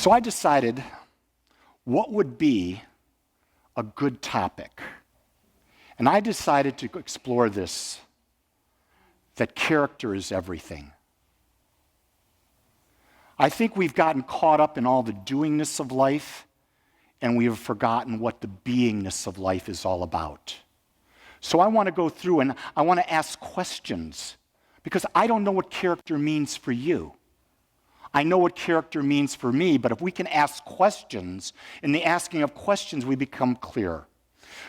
So I decided what would be a good topic. And I decided to explore this, that character is everything. I think we've gotten caught up in all the doingness of life, and we have forgotten what the beingness of life is all about. So I want to go through and I want to ask questions, because I don't know what character means for you. I know what character means for me, but if we can ask questions, in the asking of questions, we become clear.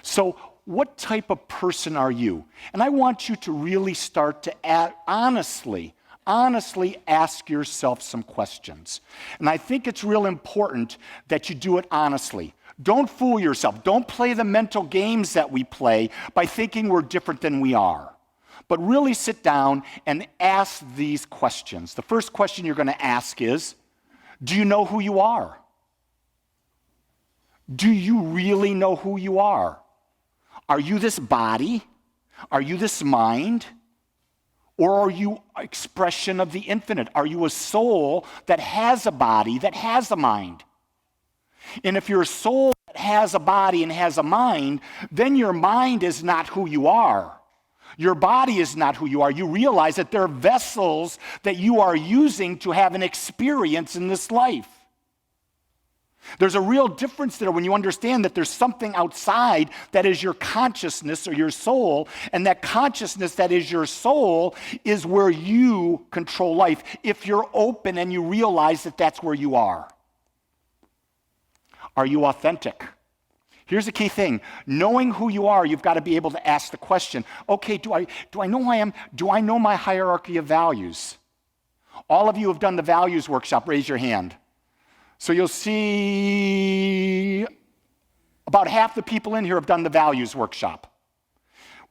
So what type of person are you? And I want you to really start to honestly ask yourself some questions. And I think it's real important that you do it honestly. Don't fool yourself. Don't play the mental games that we play by thinking we're different than we are. But really sit down and ask these questions. The first question you're going to ask is, do you know who you are? Do you really know who you are? Are you this body? Are you this mind? Or are you an expression of the infinite? Are you a soul that has a body, that has a mind? And if you're a soul that has a body and has a mind, then your mind is not who you are. Your body is not who you are. You realize that there are vessels that you are using to have an experience in this life. There's a real difference there when you understand that there's something outside that is your consciousness or your soul, and that consciousness that is your soul is where you control life, if you're open and you realize that that's where you are. Are you authentic? Here's the key thing. Knowing who you are, you've got to be able to ask the question, okay, do I know who I am? Do I know my hierarchy of values? All of you have done the values workshop. Raise your hand. So you'll see about half the people in here have done the values workshop.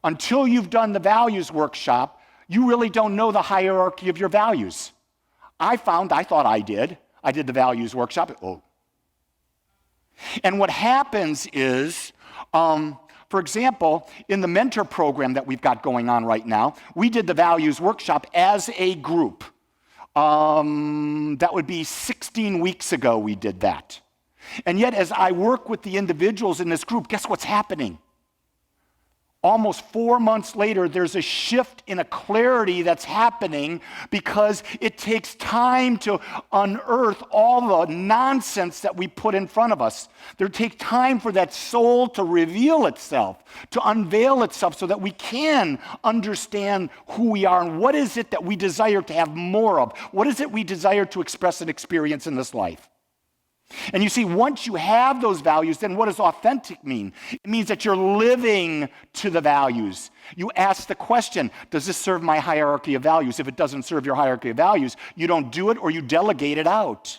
Until you've done the values workshop, you really don't know the hierarchy of your values. I thought I did. I did the values workshop. And what happens is, for example, in the mentor program that we've got going on right now, we did the values workshop as a group. That would be 16 weeks ago we did that. And yet as I work with the individuals in this group, guess what's happening? Almost 4 months later, there's a shift in a clarity that's happening because it takes time to unearth all the nonsense that we put in front of us. There takes time for that soul to reveal itself, to unveil itself so that we can understand who we are and what is it that we desire to have more of. What is it we desire to express and experience in this life? And you see, once you have those values, then what does authentic mean? It means that you're living to the values. You ask the question, does this serve my hierarchy of values? If it doesn't serve your hierarchy of values, you don't do it or you delegate it out.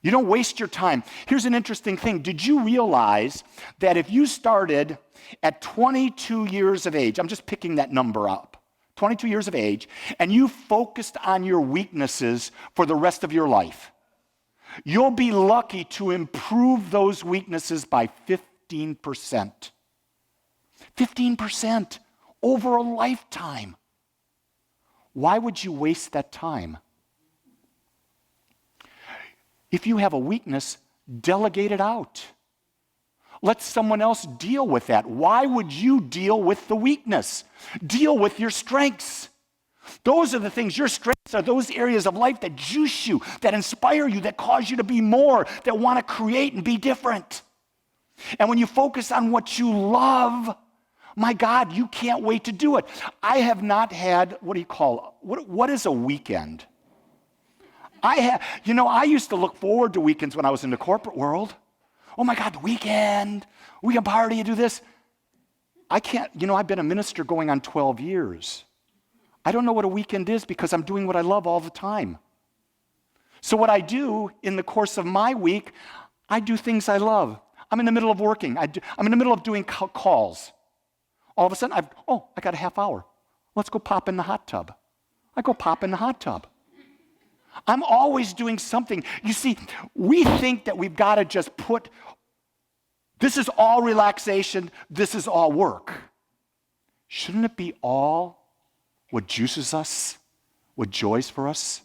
You don't waste your time. Here's an interesting thing. Did you realize that if you started at 22 years of age, I'm just picking that number up, 22 years of age, and you focused on your weaknesses for the rest of your life, you'll be lucky to improve those weaknesses by 15%. 15% over a lifetime. Why would you waste that time? If you have a weakness, delegate it out. Let someone else deal with that. Why would you deal with the weakness? Deal with your strengths. Those are the things, your strengths are those areas of life that juice you, that inspire you, that cause you to be more, that want to create and be different. And when you focus on what you love, my God, you can't wait to do it. I have not had, what is a weekend? I used to look forward to weekends when I was in the corporate world. Oh my God, the weekend party, you do this. I can't, I've been a minister going on 12 years. I don't know what a weekend is because I'm doing what I love all the time. So what I do in the course of my week, I do things I love. I'm in the middle of working. I'm in the middle of doing calls. All of a sudden, I got a half hour. Let's go pop in the hot tub. I go pop in the hot tub. I'm always doing something. You see, we think that we've got to just this is all relaxation, this is all work. Shouldn't it be all what juices us, what joys for us?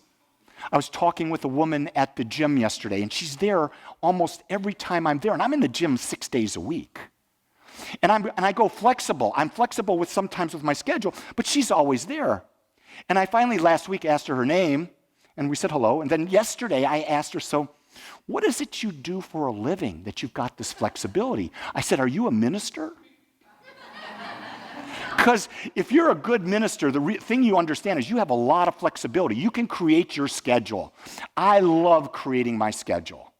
I was talking with a woman at the gym yesterday, and she's there almost every time I'm there, and I'm in the gym 6 days a week. And I go flexible. I'm flexible sometimes with my schedule, but she's always there. And I finally last week asked her name, and we said hello. And then yesterday I asked her, so what is it you do for a living that you've got this flexibility? I said, are you a minister? Because if you're a good minister, the thing you understand is you have a lot of flexibility. You can create your schedule. I love creating my schedule.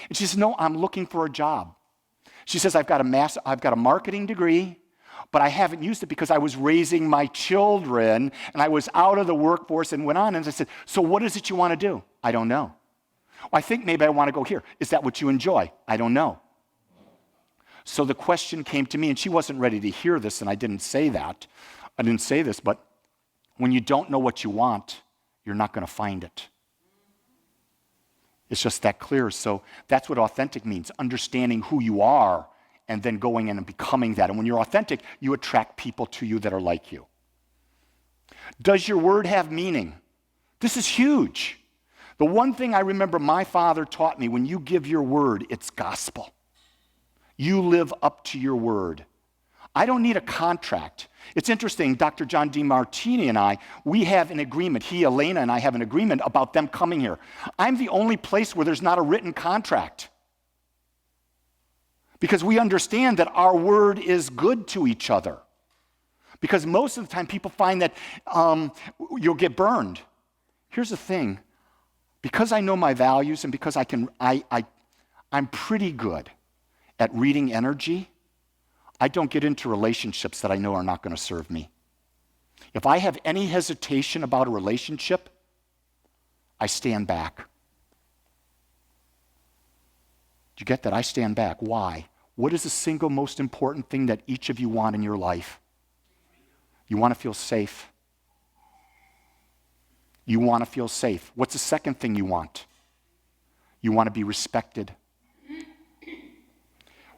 And she says, no, I'm looking for a job. She says, I've got a marketing degree, but I haven't used it because I was raising my children and I was out of the workforce and went on. And I said, so what is it you want to do? I don't know. Well, I think maybe I want to go here. Is that what you enjoy? I don't know. So the question came to me, and she wasn't ready to hear this, and I didn't say that. I didn't say this, but when you don't know what you want, you're not going to find it. It's just that clear. So that's what authentic means, understanding who you are and then going in and becoming that. And when you're authentic, you attract people to you that are like you. Does your word have meaning? This is huge. The one thing I remember my father taught me, when you give your word, it's gospel. You live up to your word. I don't need a contract. It's interesting, Dr. John DeMartini and I, we have an agreement. He, Elena, and I have an agreement about them coming here. I'm the only place where there's not a written contract. Because we understand that our word is good to each other. Because most of the time people find that you'll get burned. Here's the thing. Because I know my values and because I'm pretty good at reading energy, I don't get into relationships that I know are not going to serve me. If I have any hesitation about a relationship, I stand back. Do you get that? I stand back. Why? What is the single most important thing that each of you want in your life? You want to feel safe. You want to feel safe. What's the second thing you want? You want to be respected.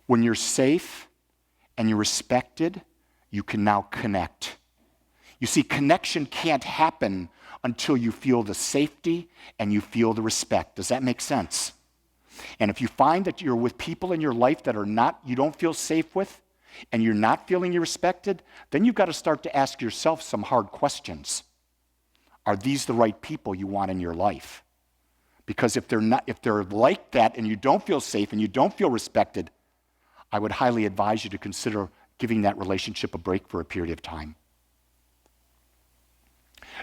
When you're safe and you're respected, you can now connect. You see, connection can't happen until you feel the safety and you feel the respect. Does that make sense? And if you find that you're with people in your life that you don't feel safe with, and you're not feeling you're respected, then you've got to start to ask yourself some hard questions. Are these the right people you want in your life? Because if they're like that and you don't feel safe and you don't feel respected, I would highly advise you to consider giving that relationship a break for a period of time.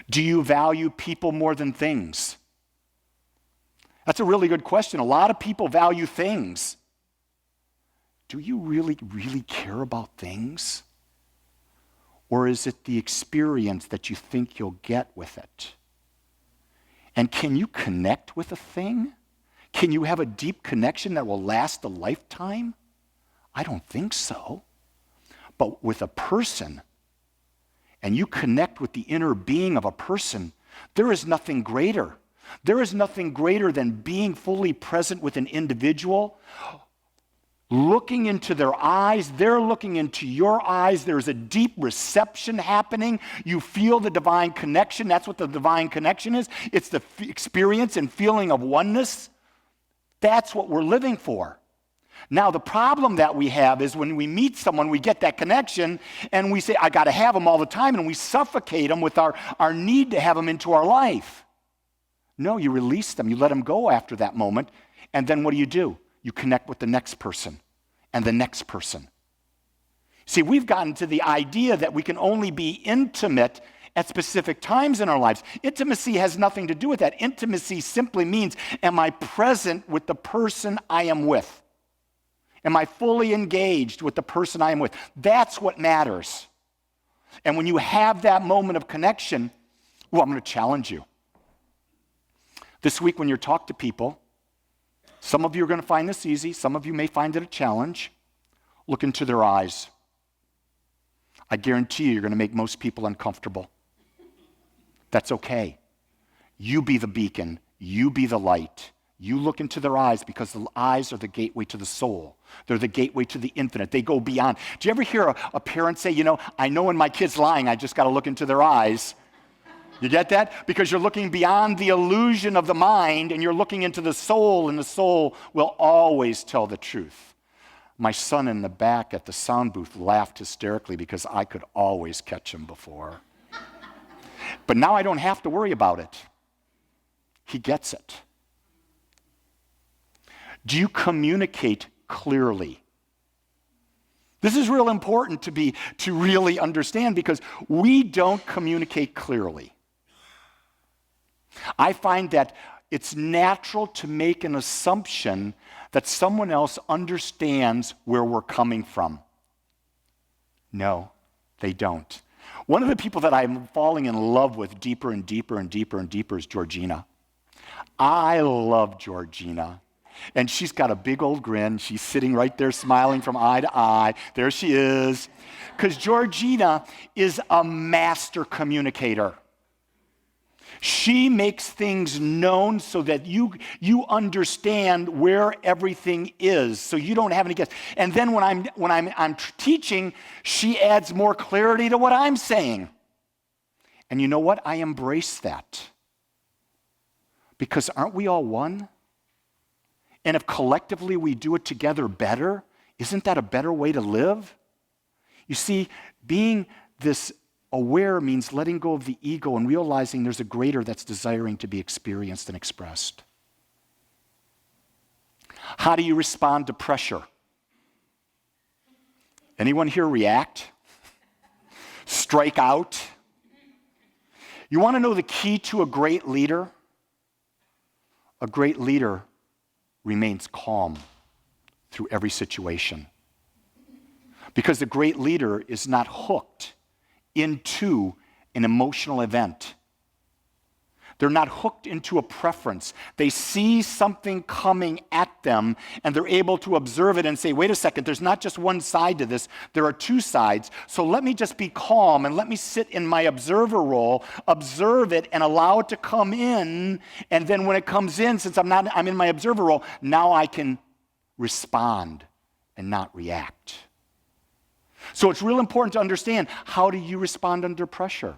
Do you value people more than things? That's a really good question. A lot of people value things. Do you really, really care about things? Or is it the experience that you think you'll get with it? And can you connect with a thing? Can you have a deep connection that will last a lifetime? I don't think so. But with a person, and you connect with the inner being of a person, there is nothing greater. There is nothing greater than being fully present with an individual, looking into their eyes, they're looking into your eyes, there's a deep reception happening, you feel the divine connection. That's what the divine connection is. It's the experience and feeling of oneness. That's what we're living for. Now, the problem that we have is when we meet someone, we get that connection, and we say, I got to have them all the time, and we suffocate them with our need to have them into our life. No, you release them. You let them go after that moment, and then what do? You connect with the next person and the next person. See, we've gotten to the idea that we can only be intimate at specific times in our lives. Intimacy has nothing to do with that. Intimacy simply means, am I present with the person I am with? Am I fully engaged with the person I am with? That's what matters. And when you have that moment of connection, well, I'm going to challenge you. This week when you talk to people, some of you are going to find this easy. Some of you may find it a challenge. Look into their eyes. I guarantee you're going to make most people uncomfortable. That's okay. You be the beacon. You be the light. You look into their eyes because the eyes are the gateway to the soul. They're the gateway to the infinite. They go beyond. Do you ever hear a parent say, I know when my kid's lying, I just got to look into their eyes? You get that? Because you're looking beyond the illusion of the mind and you're looking into the soul, and the soul will always tell the truth. My son in the back at the sound booth laughed hysterically because I could always catch him before. But now I don't have to worry about it. He gets it. Do you communicate clearly? This is real important to really understand, because we don't communicate clearly. I find that it's natural to make an assumption that someone else understands where we're coming from. No, they don't. One of the people that I'm falling in love with deeper and deeper and deeper and deeper is Georgina. I love Georgina. And she's got a big old grin. She's sitting right there smiling from eye to eye. There she is. Because Georgina is a master communicator. She makes things known so that you understand where everything is, so you don't have any guess. And then when I'm teaching, she adds more clarity to what I'm saying. And you know what? I embrace that. Because aren't we all one? And if collectively we do it together better, isn't that a better way to live? You see, being this aware means letting go of the ego and realizing there's a greater that's desiring to be experienced and expressed. How do you respond to pressure? Anyone here react? Strike out? You want to know the key to a great leader? A great leader remains calm through every situation. Because the great leader is not hooked into an emotional event. They're not hooked into a preference. They see something coming at them, and they're able to observe it and say, wait a second, there's not just one side to this, there are two sides. So let me just be calm and let me sit in my observer role, observe it and allow it to come in. And then when it comes in, since I'm in my observer role, now I can respond and not react. So it's real important to understand, how do you respond under pressure?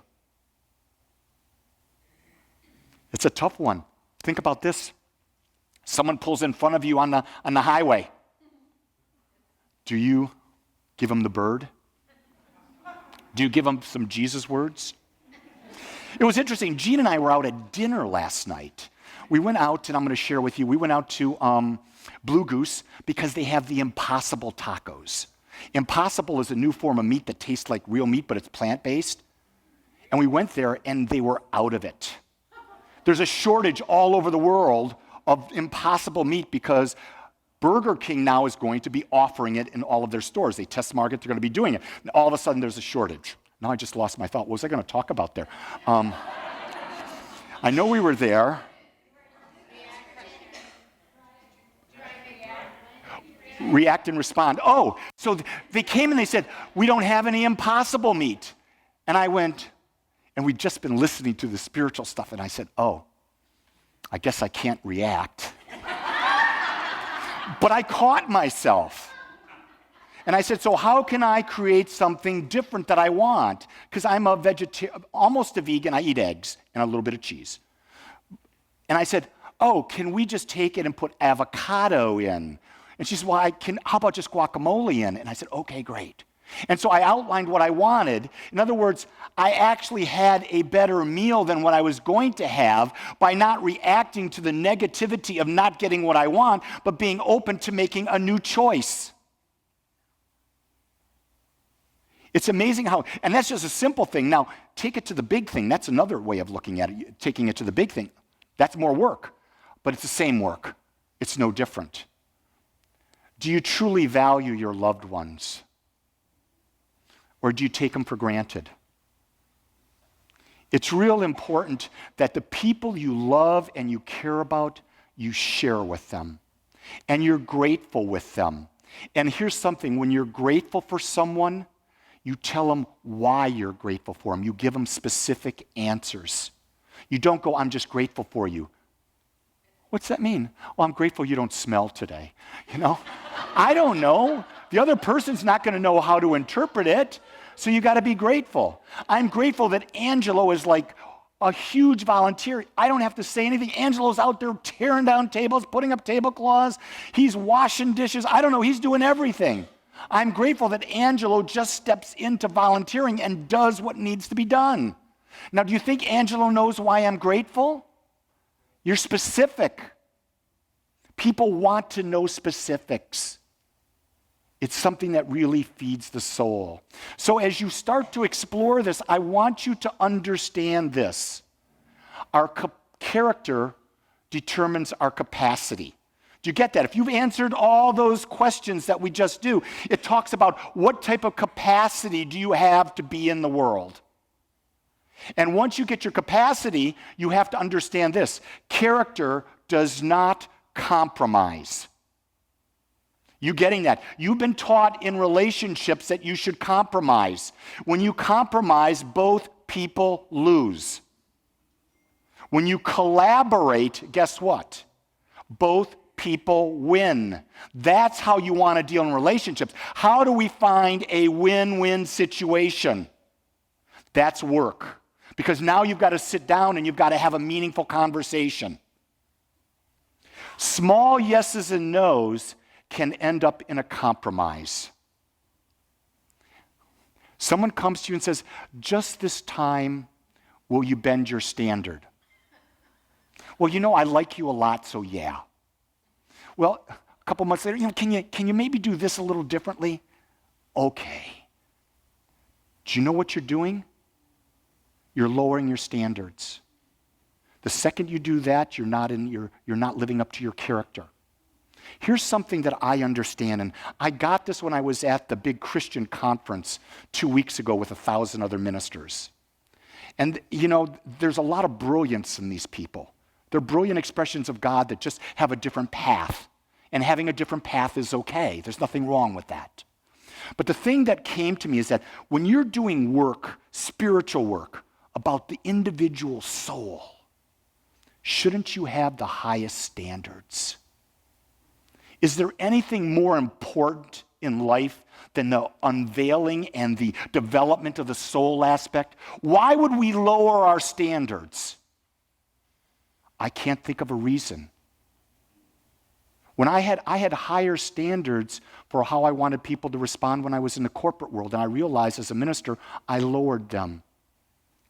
It's a tough one. Think about this. Someone pulls in front of you on the highway. Do you give them the bird? Do you give them some Jesus words? It was interesting. Gene and I were out at dinner last night. We went out, and I'm going to share with you, we went out to Blue Goose because they have the Impossible tacos. Impossible is a new form of meat that tastes like real meat, but it's plant-based. And we went there, and they were out of it. There's a shortage all over the world of Impossible meat because Burger King now is going to be offering it in all of their stores. They test market, they're going to be doing it. And all of a sudden, there's a shortage. Now I just lost my thought. What was I going to talk about there? I know we were there. React and respond. Oh, so they came and they said, we don't have any Impossible meat. And I went, and we'd just been listening to the spiritual stuff, and I said, oh, I guess I can't react. But I caught myself. And I said, so how can I create something different that I want? Because I'm a vegetarian, almost a vegan. I eat eggs and a little bit of cheese. And I said, oh, can we just take it and put avocado in? And she said, well, how about just guacamole in? And I said, okay, great. And so I outlined what I wanted. In other words, I actually had a better meal than what I was going to have by not reacting to the negativity of not getting what I want, but being open to making a new choice. It's amazing how, and that's just a simple thing. Now, take it to the big thing. That's another way of looking at it, taking it to the big thing. That's more work, but it's the same work. It's no different. Do you truly value your loved ones? Or do you take them for granted? It's real important that the people you love and you care about, you share with them. And you're grateful with them. And here's something, when you're grateful for someone, you tell them why you're grateful for them. You give them specific answers. You don't go, I'm just grateful for you. What's that mean? Well, I'm grateful you don't smell today. You know? I don't know. The other person's not going to know how to interpret it, so you got to be grateful. I'm grateful that Angelo is like a huge volunteer. I don't have to say anything. Angelo's out there tearing down tables, putting up tablecloths. He's washing dishes. I don't know. He's doing everything. I'm grateful that Angelo just steps into volunteering and does what needs to be done. Now, do you think Angelo knows why I'm grateful? You're specific. People want to know specifics. It's something that really feeds the soul. So as you start to explore this, I want you to understand this. Our character determines our capacity. Do you get that? If you've answered all those questions that we just do, it talks about what type of capacity do you have to be in the world. And once you get your capacity, you have to understand this. Character does not compromise. You getting that? You've been taught in relationships that you should compromise. When you compromise, both people lose. When you collaborate, guess what? Both people win. That's how you want to deal in relationships. How do we find a win-win situation? That's work. Because now you've got to sit down and you've got to have a meaningful conversation. Small yeses and nos can end up in a compromise. Someone comes to you and says, just this time, will you bend your standard? Well, I like you a lot, so yeah. Well, a couple months later, can you maybe do this a little differently? Okay. Do you know what you're doing? You're lowering your standards. The second you do that, you're not living up to your character. Here's something that I understand, and I got this when I was at the big Christian conference 2 weeks ago with 1,000 other ministers. And, there's a lot of brilliance in these people. They're brilliant expressions of God that just have a different path. And having a different path is okay. There's nothing wrong with that. But the thing that came to me is that when you're doing work, spiritual work, about the individual soul, shouldn't you have the highest standards? Is there anything more important in life than the unveiling and the development of the soul aspect? Why would we lower our standards? I can't think of a reason. When I had higher standards for how I wanted people to respond when I was in the corporate world, and I realized as a minister, I lowered them.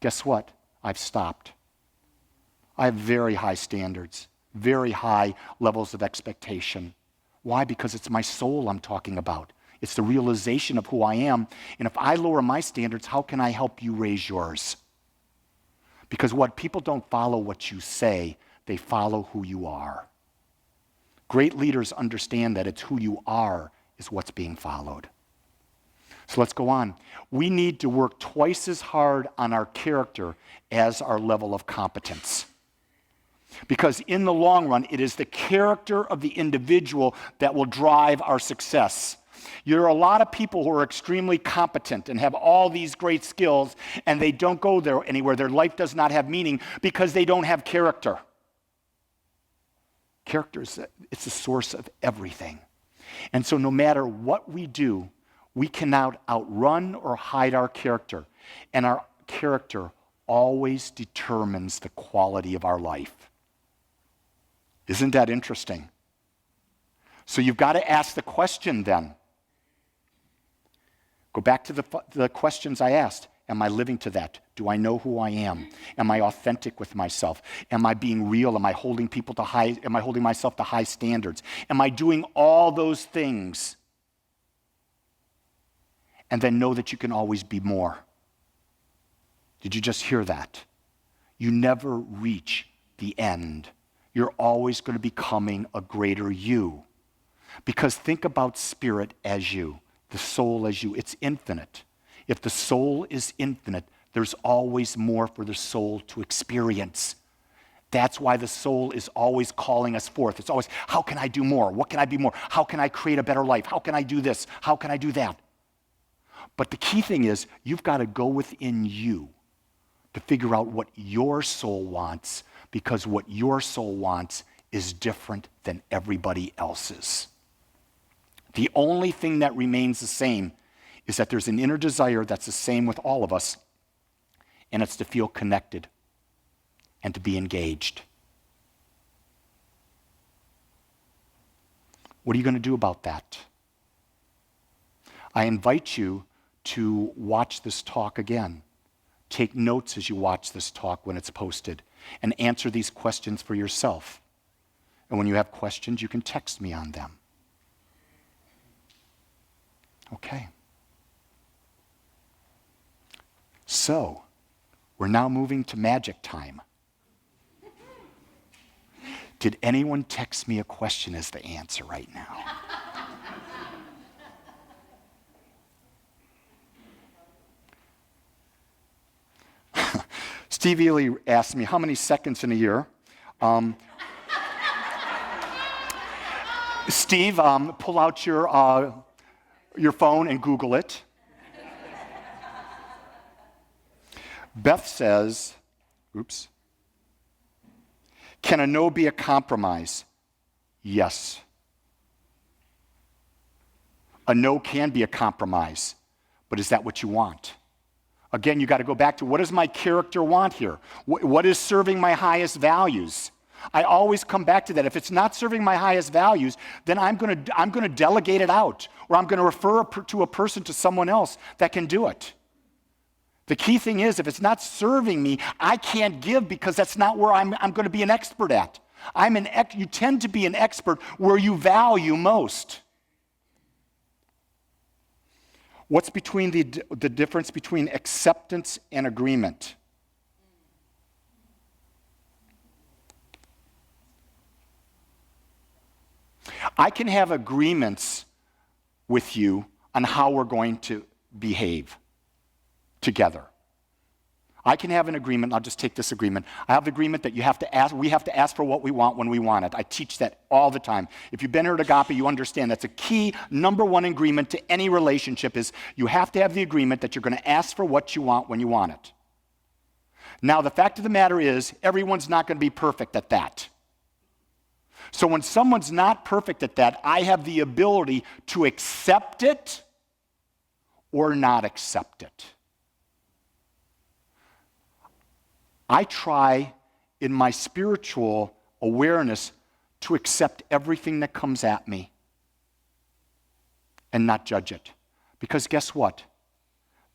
Guess what? I've stopped. I have very high standards, very high levels of expectation. Why? Because it's my soul I'm talking about. It's the realization of who I am. And if I lower my standards, how can I help you raise yours? Because people don't follow what you say, they follow who you are. Great leaders understand that it's who you are is what's being followed. So let's go on. We need to work twice as hard on our character as our level of competence. Because in the long run, it is the character of the individual that will drive our success. There are a lot of people who are extremely competent and have all these great skills, and they don't go there anywhere. Their life does not have meaning because they don't have character. Character it's the source of everything. And so no matter what we do, we cannot outrun or hide our character. And our character always determines the quality of our life. Isn't that interesting? So you've got to ask the question then. Go back to the questions I asked. Am I living to that? Do I know who I am? Am I authentic with myself? Am I being real? Am I holding myself to high standards? Am I doing all those things? And then know that you can always be more. Did you just hear that? You never reach the end. You're always going to be becoming a greater you. Because think about spirit as you, the soul as you. It's infinite. If the soul is infinite, there's always more for the soul to experience. That's why the soul is always calling us forth. It's always, how can I do more? What can I be more? How can I create a better life? How can I do this? How can I do that? But the key thing is, you've got to go within you to figure out what your soul wants, because what your soul wants is different than everybody else's. The only thing that remains the same is that there's an inner desire that's the same with all of us, and it's to feel connected. and to be engaged. What are you going to do about that? I invite you to watch this talk again. Take notes as you watch this talk when it's posted, and answer these questions for yourself. And when you have questions, you can text me on them. Okay. So, we're now moving to magic time. Did anyone text me a question as the answer right now? Steve Ely asked me, how many seconds in a year? Steve, pull out your phone and Google it. Beth says, can a no be a compromise? Yes. A no can be a compromise, but is that what you want? Again, you got to go back to, what does my character want here? What is serving my highest values? I always come back to that. If it's not serving my highest values, then I'm going to delegate it out, or I'm going to refer to a person to someone else that can do it. The key thing is, if it's not serving me, I can't give, because that's not where I'm going to be an expert at. You tend to be an expert where you value most. What's between the difference between acceptance and agreement? I can have agreements with you on how we're going to behave together. I can have an agreement. I'll just take this agreement. I have the agreement that we have to ask for what we want when we want it. I teach that all the time. If you've been here at Agape, you understand that's a key number one agreement to any relationship, is you have to have the agreement that you're going to ask for what you want when you want it. Now, the fact of the matter is, everyone's not going to be perfect at that. So when someone's not perfect at that, I have the ability to accept it or not accept it. I try in my spiritual awareness to accept everything that comes at me and not judge it. Because guess what?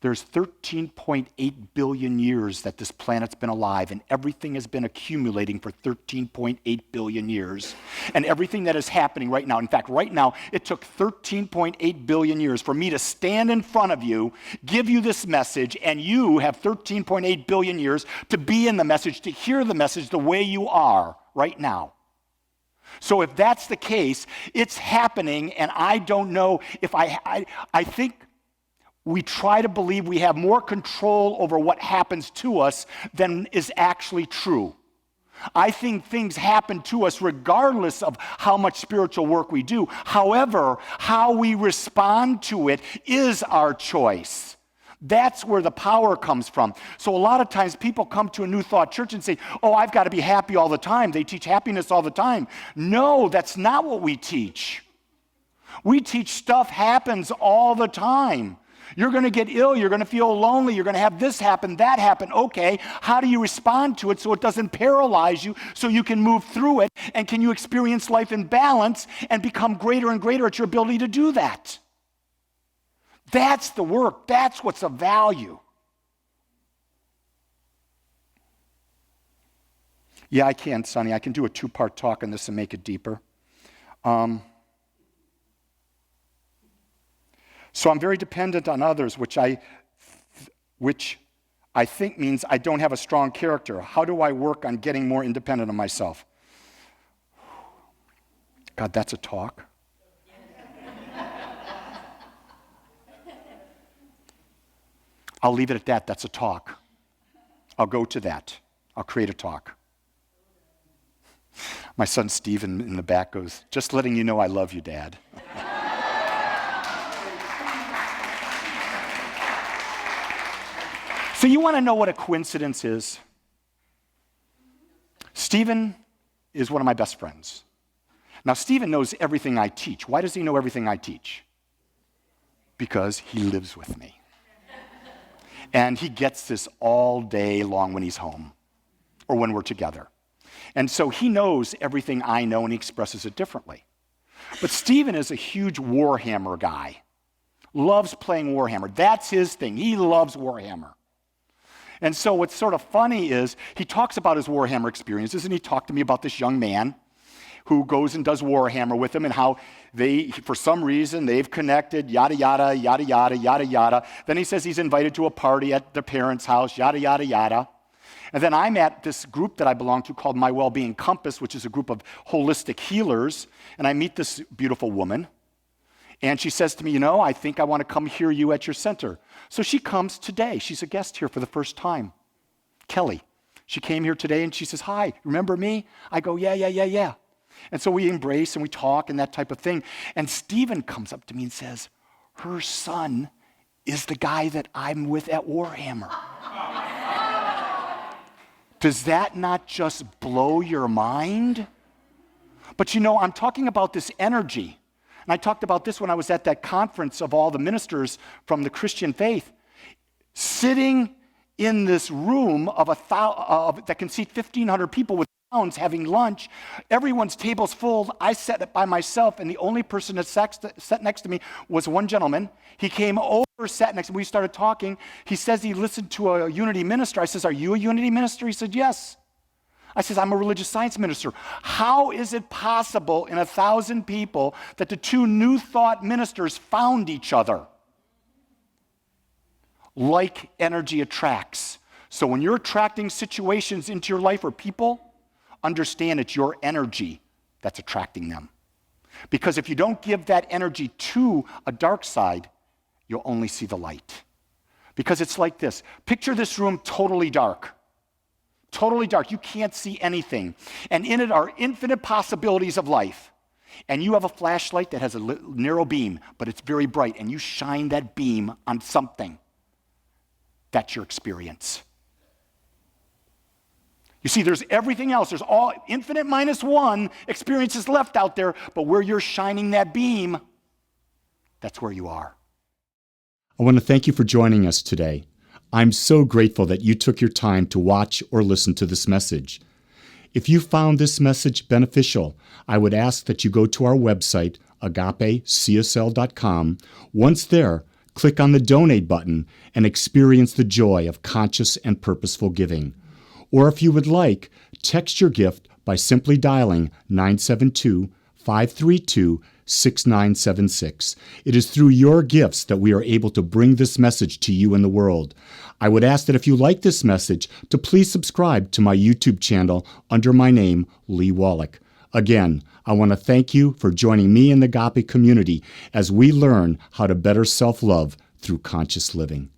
There's 13.8 billion years that this planet's been alive, and everything has been accumulating for 13.8 billion years. And everything that is happening right now, in fact, right now, it took 13.8 billion years for me to stand in front of you, give you this message, and you have 13.8 billion years to be in the message, to hear the message the way you are right now. So if that's the case, it's happening, and I don't know if I think we try to believe we have more control over what happens to us than is actually true. I think things happen to us regardless of how much spiritual work we do. However, how we respond to it is our choice. That's where the power comes from. So a lot of times people come to a New Thought church and say, oh, I've got to be happy all the time. They teach happiness all the time. No, that's not what we teach. We teach stuff happens all the time. You're going to get ill, you're going to feel lonely, you're going to have this happen, that happen. Okay, how do you respond to it so it doesn't paralyze you, so you can move through it, and can you experience life in balance and become greater and greater at your ability to do that? That's the work. That's what's of value. Yeah, I can, Sonny. I can do a 2-part talk on this and make it deeper. So I'm very dependent on others, which I think means I don't have a strong character. How do I work on getting more independent of myself? God, that's a talk. I'll leave it at that. That's a talk. I'll go to that. I'll create a talk. My son Stephen in the back goes, just letting you know I love you, Dad. So you want to know what a coincidence is? Stephen is one of my best friends. Now, Stephen knows everything I teach. Why does he know everything I teach? Because he lives with me. And he gets this all day long when he's home. or when we're together. And so he knows everything I know and he expresses it differently. But Stephen is a huge Warhammer guy. Loves playing Warhammer. That's his thing. He loves Warhammer. And so what's sort of funny is he talks about his Warhammer experiences, and he talked to me about this young man who goes and does Warhammer with him and how they, for some reason, they've connected, yada, yada, yada, yada, yada, yada. Then he says he's invited to a party at the parents' house, yada, yada, yada. And then I'm at this group that I belong to called My Wellbeing Compass, which is a group of holistic healers, and I meet this beautiful woman. And she says to me, I think I want to come hear you at your center. So she comes today. She's a guest here for the first time. Kelly. She came here today and she says, hi, remember me? I go, yeah. And so we embrace and we talk and that type of thing. And Stephen comes up to me and says, her son is the guy that I'm with at Warhammer. Does that not just blow your mind? But I'm talking about this energy. And I talked about this when I was at that conference of all the ministers from the Christian faith. Sitting in this room that can seat 1,500 people with pounds having lunch. Everyone's table's full. I sat by myself, and the only person that sat next to me was one gentleman. He came over, sat next to me. We started talking. He says he listened to a Unity minister. I says, are you a Unity minister? He said, yes. I says, I'm a religious science minister. How is it possible in 1,000 people that the two New Thought ministers found each other? Like energy attracts. So when you're attracting situations into your life or people, understand it's your energy that's attracting them. Because if you don't give that energy to a dark side, you'll only see the light. Because it's like this. Picture this room totally dark. Totally dark. You can't see anything. And in it are infinite possibilities of life. And you have a flashlight that has a narrow beam, but it's very bright, and you shine that beam on something. That's your experience. You see, there's everything else. There's all infinite minus one experiences left out there, but where you're shining that beam, that's where you are. I want to thank you for joining us today. I'm so grateful that you took your time to watch or listen to this message. If you found this message beneficial, I would ask that you go to our website, agapecsl.com. Once there, click on the donate button and experience the joy of conscious and purposeful giving. Or if you would like, text your gift by simply dialing 972-532-6976. It is through your gifts that we are able to bring this message to you in the world. I would ask that if you like this message, to please subscribe to my YouTube channel under my name, Lee Wolak. Again, I want to thank you for joining me in the Agape community as we learn how to better self-love through conscious living.